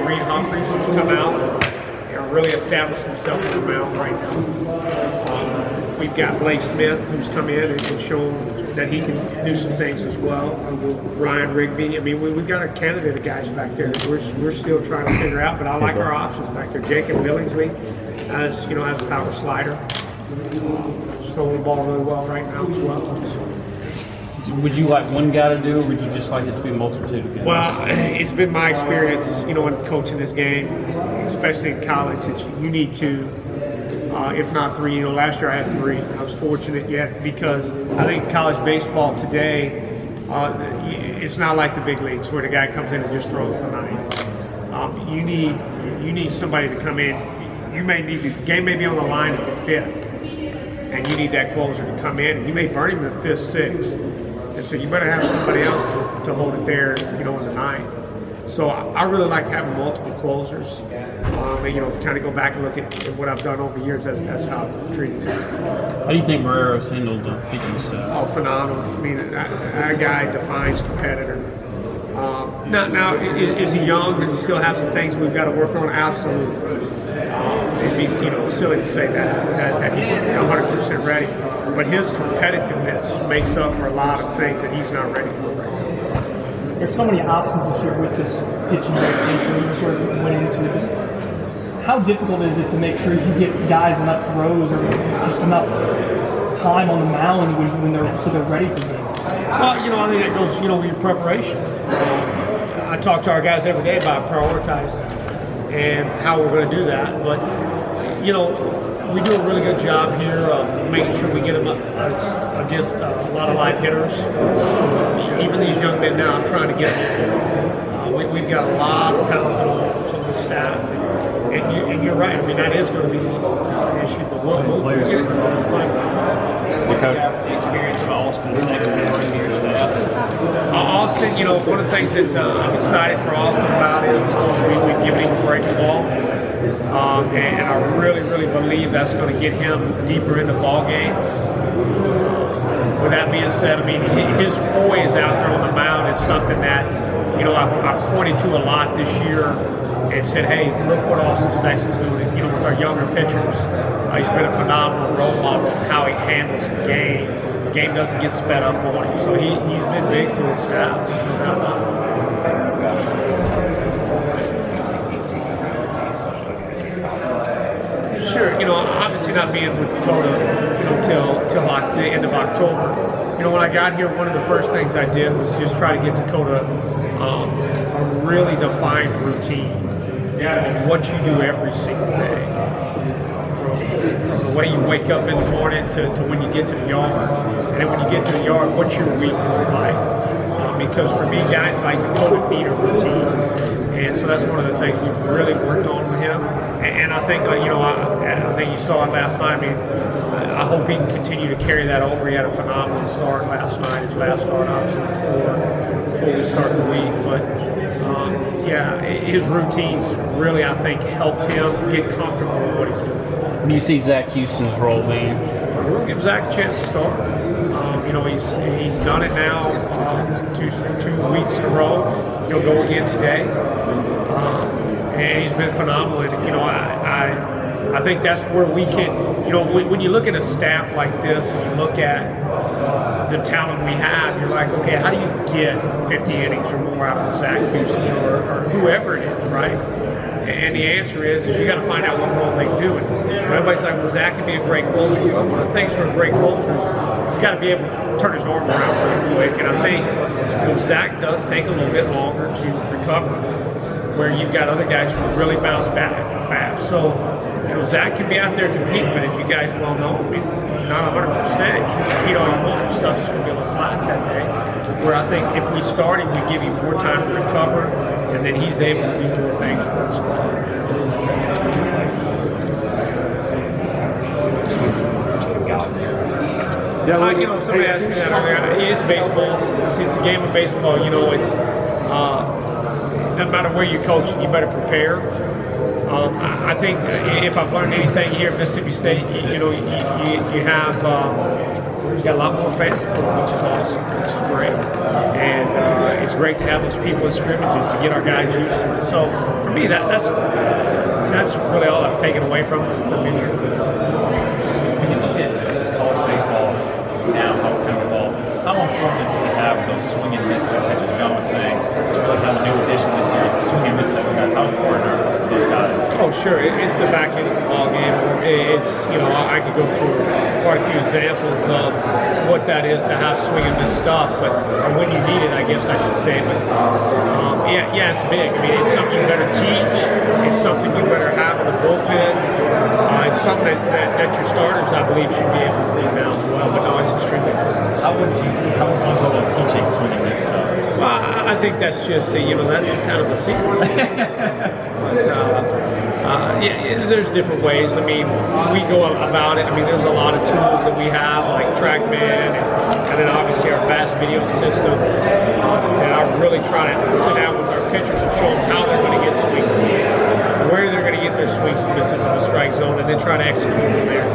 Reed Humphreys, who's come out and really established himself on the mound right now. We've got Blake Smith, who's come in and shown that he can do some things as well. Ryan Rigby. I mean, we've got a candidate of guys back there that we're still trying to figure out. But I like our options back there. Jacob Billingsley, as a power slider, he's throwing the ball really well right now as well. So. Would you like one guy to do, or would you just like it to be a multitude of guys? Well, it's been my experience, in coaching this game, especially in college, that you need two, if not three. Last year I had three. I was fortunate because I think college baseball today, it's not like the big leagues where the guy comes in and just throws the ninth. You need somebody to come in. The game may be on the line in the fifth, and you need that closer to come in. And you may burn him in the fifth, sixth. And so you better have somebody else to hold it there, in the ninth. So I really like having multiple closers. Kind of go back and look at what I've done over the years, that's how I've treated it. How do you think Marrero's handled the pitching staff? Oh, phenomenal. I mean, that guy defines competitor. Now, is he young? Does he still have some things we've got to work on? Absolutely. It'd be silly to say that he's 100% ready. But his competitiveness makes up for a lot of things that he's not ready for right now. There's so many options this year with this pitching rotation. You sort of went into it. Just how difficult is it to make sure you get guys enough throws or just enough time on the mound when they're ready for games? Well, I think that goes, with your preparation. I talk to our guys every day about prioritizing and how we're going to do that. But, we do a really good job here of making sure we get them up against a lot of live hitters. Even these young men now, I'm trying to get them. We've got a lot of talented arms on the staff. And you're right. I mean, that is going to be an issue. But we'll get it fine. The experience of Austin's next part of your staff. Austin, one of the things that I'm excited for Austin about is we've given him a break ball. And I really, really believe that's going to get him deeper into ball games. With that being said, I mean, his poise out there on the mound is something that, I've pointed to a lot this year and said, hey, look what Austin Sexton's doing, with our younger pitchers. He's been a phenomenal role model of how he handles the game. The game doesn't get sped up on him. So he's been big for the staff. Sure, obviously not being with Dakota, till like the end of October. When I got here, one of the first things I did was just try to get Dakota a really defined routine of what you do every single day. From the way you wake up in the morning to when you get to the yard. And then when you get to the yard, what's your week look like? Because for me, guys like Dakota need a routine. And so that's one of the things we've really worked on with him. And I think, I think you saw it last night. I mean, I hope he can continue to carry that over. He had a phenomenal start last night, his last start, obviously, before we start the week. But, his routines really, I think, helped him get comfortable with what he's doing. When you see Zach Houston's role, man? We'll give Zach a chance to start. He's done it now 2 weeks in a row. He'll go again today. And he's been phenomenal. And, I think that's where we can, when you look at a staff like this and you look at the talent we have, you're like, okay, how do you get 50 innings or more out of Zach Houston or whoever it is, right? And the answer is you got to find out what role they do. And everybody's like, well, Zach can be a great closer. Well, one of the things for a great closer is he's got to be able to turn his arm around really quick. And I think Zach does take a little bit longer to recover, where you've got other guys who really bounce back fast. So, Zach can be out there competing, but as you guys well know, I mean, not 100%. You can compete all you want, stuff's just going to be a little flat that day. Where I think if we start him, we give him more time to recover, and then he's able to do more things for us. Somebody asked me that earlier. It's baseball. It's a game of baseball. no matter where you coach, you better prepare. I think if I've learned anything here at Mississippi State, you have you got a lot more fan support, which is awesome, which is great, and it's great to have those people in scrimmages to get our guys used to it. So for me, that's really all I've taken away from it since I've been here. When you look at college baseball now, how it's kind of evolved, how important is it to have those swing and miss type pitches? John was saying it's really kind of a new addition this year, is the swing and miss type of guys. How important are those guys? Oh, sure. It's the back end of the ball game. It's, I could go through quite a few examples of what that is to have swing and miss stuff, or when you need it, I guess I should say. But yeah, it's big. I mean, it's something you better teach. It's something you better have in the bullpen. It's something that your starters, I believe, should be able to do now as well. But no, it's extremely important. How would one go about teaching swing and miss stuff? Well, I think that's just that's kind of a secret. But there's different ways. I mean, we go about it. I mean, there's a lot of tools that we have, like TrackMan, and then obviously our Bass video system. And I really try to sit down with our pitchers and show them how they're going to get swings and misses, where they're going to get their swings and misses in the strike zone, and then try to execute from there.